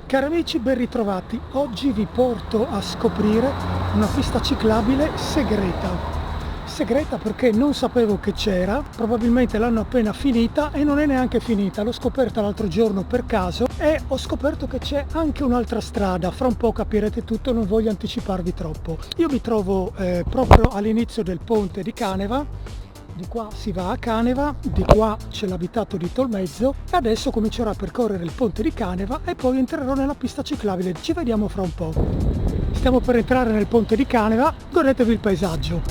Cari amici, ben ritrovati. Oggi vi porto a scoprire una pista ciclabile segreta. Segreta perché non sapevo che c'era, probabilmente l'hanno appena finita e non è neanche finita. L'ho scoperta l'altro giorno per caso e ho scoperto che c'è anche un'altra strada. Fra un po' capirete tutto, non voglio anticiparvi troppo. Io mi trovo proprio all'inizio del ponte di Caneva. Di qua si va a Caneva, di qua c'è l'abitato di Tolmezzo e adesso comincerò a percorrere il ponte di Caneva e poi entrerò nella pista ciclabile. Ci vediamo fra un po'. Stiamo per entrare nel ponte di Caneva, godetevi il paesaggio.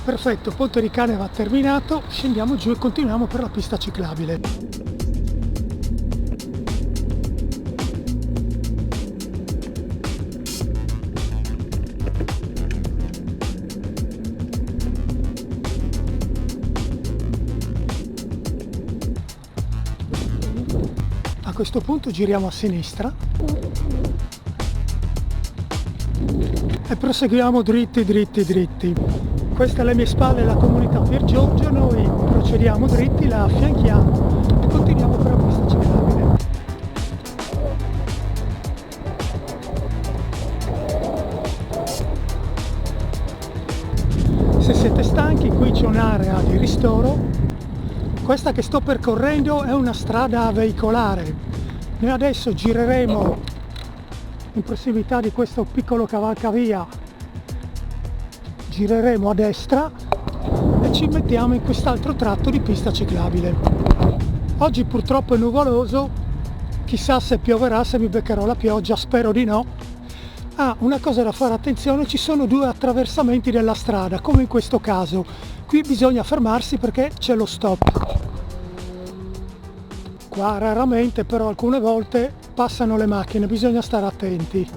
Perfetto, ponte di Caneva terminato, scendiamo giù e continuiamo per la pista ciclabile. A questo punto giriamo a sinistra e proseguiamo dritti. Questa alle mie spalle è la comunità Pier Giorgio, noi procediamo dritti, la affianchiamo e continuiamo per la pista ciclabile. Se siete stanchi, qui c'è un'area di ristoro. Questa che sto percorrendo è una strada veicolare. Noi adesso gireremo in prossimità di questo piccolo cavalcavia, gireremo a destra e ci mettiamo in quest'altro tratto di pista ciclabile. Oggi purtroppo è nuvoloso, chissà se pioverà, se mi beccherò la pioggia, spero di no. Una cosa da fare attenzione, ci sono due attraversamenti della strada, come in questo caso. Qui bisogna fermarsi perché c'è lo stop. Qua raramente, però alcune volte passano le macchine, bisogna stare attenti.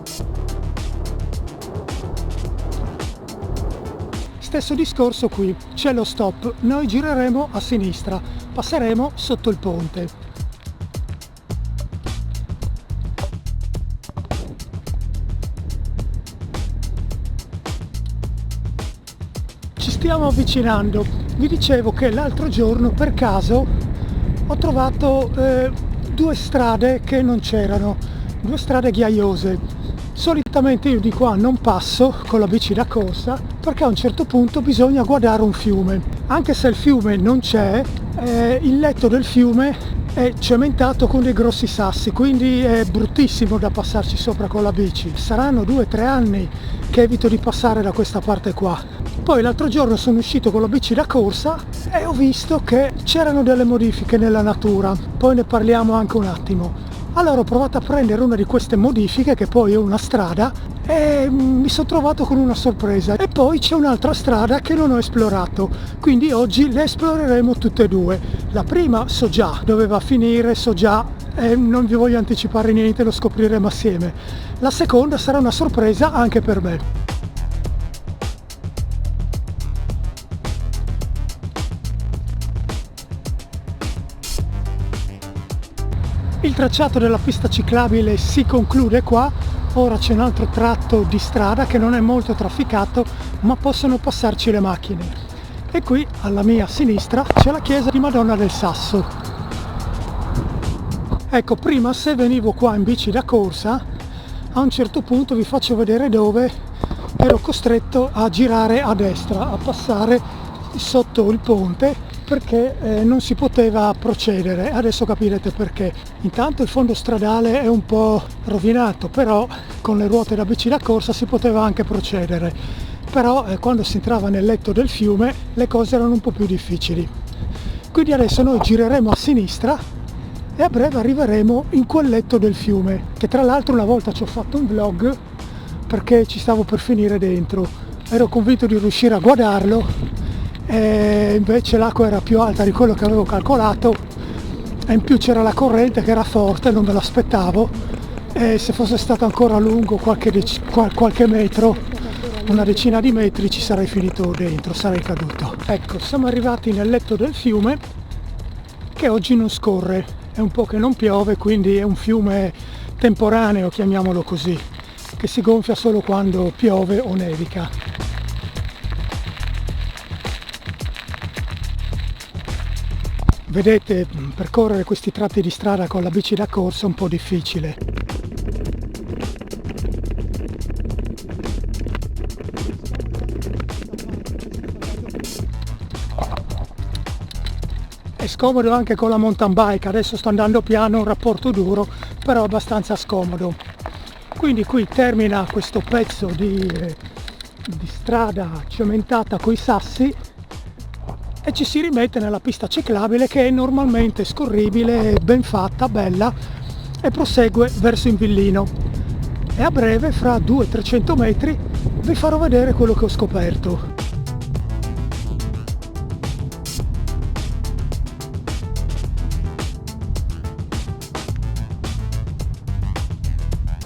Stesso discorso qui, c'è lo stop, noi gireremo a sinistra, passeremo sotto il ponte. Ci stiamo avvicinando. Vi dicevo che l'altro giorno per caso ho trovato due strade che non c'erano, due strade ghiaiose. Solitamente io di qua non passo con la bici da corsa perché a un certo punto bisogna guardare un fiume. Anche se il fiume non c'è, il letto del fiume è cementato con dei grossi sassi, quindi è bruttissimo da passarci sopra con la bici. Saranno 2 o 3 anni che evito di passare da questa parte qua. Poi l'altro giorno sono uscito con la bici da corsa e ho visto che c'erano delle modifiche nella natura, poi ne parliamo anche un attimo. Allora ho provato a prendere una di queste modifiche, che poi è una strada, e mi sono trovato con una sorpresa. E poi c'è un'altra strada che non ho esplorato, quindi oggi le esploreremo tutte e due. La prima so già dove va a finire, so già, e non vi voglio anticipare niente, lo scopriremo assieme. La seconda sarà una sorpresa anche per me. Il tracciato della pista ciclabile si conclude qua, ora c'è un altro tratto di strada che non è molto trafficato, ma possono passarci le macchine. E qui alla mia sinistra c'è la chiesa di Madonna del Sasso. Ecco, prima se venivo qua in bici da corsa, a un certo punto vi faccio vedere dove ero costretto a girare a destra, a passare sotto il ponte perché non si poteva procedere. Adesso capirete perché. Intanto il fondo stradale è un po' rovinato, però con le ruote da bici da corsa si poteva anche procedere. Però quando si entrava nel letto del fiume le cose erano un po' più difficili. Quindi adesso noi gireremo a sinistra e a breve arriveremo in quel letto del fiume, che tra l'altro una volta ci ho fatto un vlog perché ci stavo per finire dentro. Ero convinto di riuscire a guardarlo e invece l'acqua era più alta di quello che avevo calcolato e in più c'era la corrente che era forte, non me l'aspettavo, e se fosse stato ancora lungo qualche metro, una decina di metri, ci sarei finito dentro, sarei caduto. Ecco, siamo arrivati nel letto del fiume che oggi non scorre, è un po' che non piove, quindi è un fiume temporaneo, chiamiamolo così. che si gonfia solo quando piove o nevica. Vedete, percorrere questi tratti di strada con la bici da corsa è un po' difficile. È scomodo anche con la mountain bike, adesso sto andando piano, un rapporto duro, però abbastanza scomodo. Quindi qui termina questo pezzo di strada cementata coi sassi e ci si rimette nella pista ciclabile, che è normalmente scorribile, ben fatta, bella, e prosegue verso Invillino. E a breve, fra 200-300 metri, vi farò vedere quello che ho scoperto.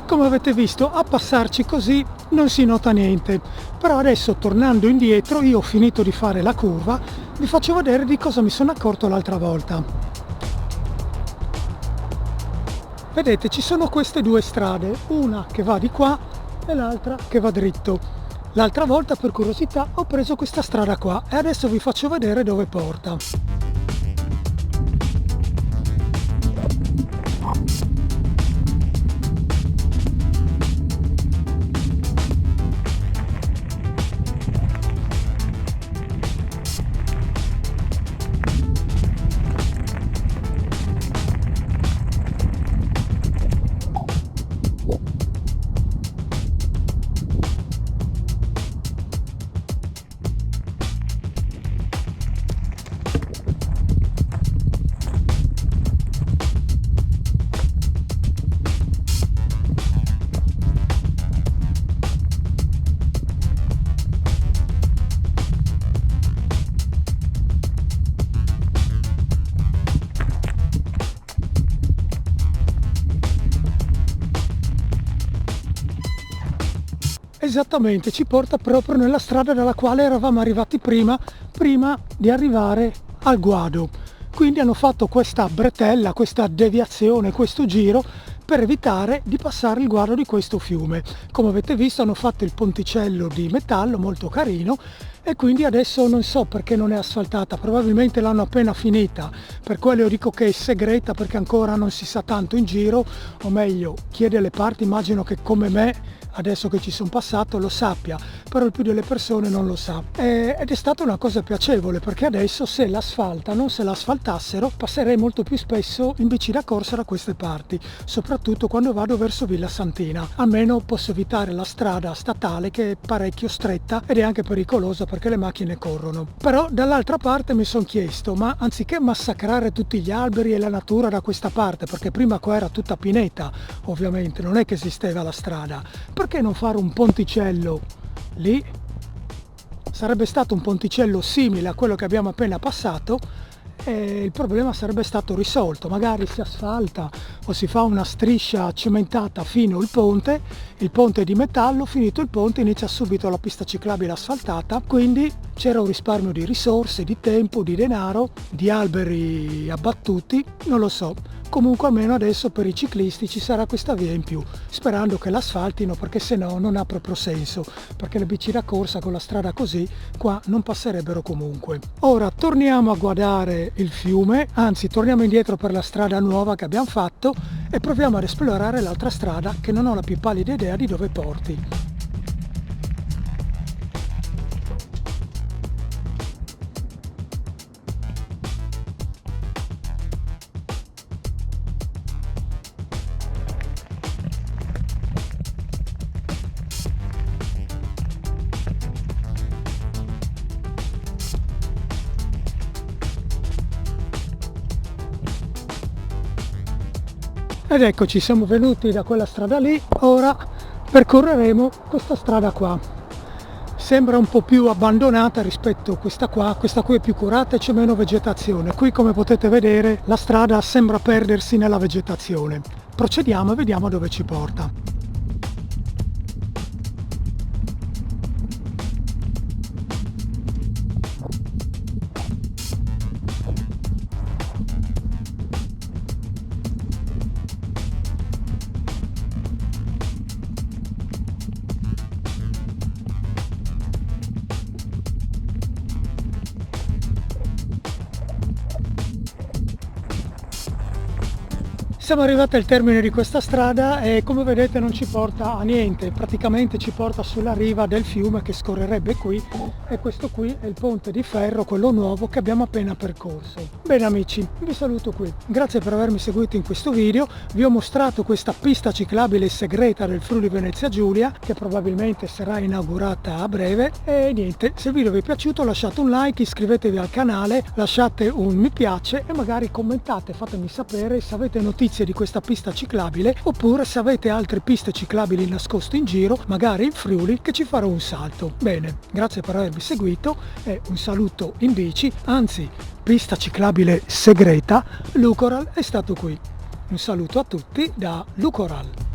Come avete visto, a passarci così non si nota niente, però adesso, tornando indietro, io ho finito di fare la curva, vi faccio vedere di cosa mi sono accorto l'altra volta. Vedete, ci sono queste due strade, una che va di qua e l'altra che va dritto. L'altra volta, per curiosità, ho preso questa strada qua e adesso vi faccio vedere dove porta. Esattamente, ci porta proprio nella strada dalla quale eravamo arrivati prima di arrivare al guado. Quindi hanno fatto questa bretella, questa deviazione, questo giro per evitare di passare il guado di questo fiume. Come avete visto, hanno fatto il ponticello di metallo molto carino e quindi adesso non so perché non è asfaltata, probabilmente l'hanno appena finita, per quello io dico che è segreta, perché ancora non si sa tanto in giro, o meglio, chi è delle parti immagino che come me, adesso che ci sono passato, lo sappia, però il più delle persone non lo sa. Ed è stata una cosa piacevole, perché adesso se l'asfaltano, se l'asfaltassero, passerei molto più spesso in bici da corsa da queste parti, soprattutto quando vado verso Villa Santina. Almeno posso evitare la strada statale, che è parecchio stretta ed è anche pericolosa perché le macchine corrono. Però dall'altra parte mi sono chiesto, ma anziché massacrare tutti gli alberi e la natura da questa parte, perché prima qua era tutta pineta, ovviamente, non è che esisteva la strada, perché non fare un ponticello lì? Sarebbe stato un ponticello simile a quello che abbiamo appena passato e il problema sarebbe stato risolto. Magari si asfalta o si fa una striscia cementata fino al ponte, il ponte è di metallo, finito il ponte inizia subito la pista ciclabile asfaltata, quindi c'era un risparmio di risorse, di tempo, di denaro, di alberi abbattuti, non lo so. Comunque almeno adesso per i ciclisti ci sarà questa via in più, sperando che l'asfaltino, perché se no non ha proprio senso, perché le bici da corsa con la strada così qua non passerebbero comunque. Ora torniamo a guardare il fiume, anzi torniamo indietro per la strada nuova che abbiamo fatto e proviamo ad esplorare l'altra strada che non ho la più pallida idea di dove porti. Ed eccoci, siamo venuti da quella strada lì, ora percorreremo questa strada qua. Sembra un po' più abbandonata rispetto a questa qui è più curata e c'è meno vegetazione. Qui, come potete vedere, la strada sembra perdersi nella vegetazione. Procediamo e vediamo dove ci porta. Siamo arrivati al termine di questa strada e come vedete non ci porta a niente, praticamente ci porta sulla riva del fiume che scorrerebbe qui, e questo qui è il ponte di ferro, quello nuovo che abbiamo appena percorso. Bene amici, vi saluto qui, grazie per avermi seguito in questo video, vi ho mostrato questa pista ciclabile segreta del Friuli Venezia Giulia che probabilmente sarà inaugurata a breve, e niente, se il video vi è piaciuto lasciate un like, iscrivetevi al canale, lasciate un mi piace e magari commentate, fatemi sapere se avete notizie di questa pista ciclabile oppure se avete altre piste ciclabili nascoste in giro, magari in Friuli, che ci farò un salto. Bene, grazie per avermi seguito e un saluto in bici, anzi pista ciclabile segreta, Lucoral è stato qui. Un saluto a tutti da Lucoral.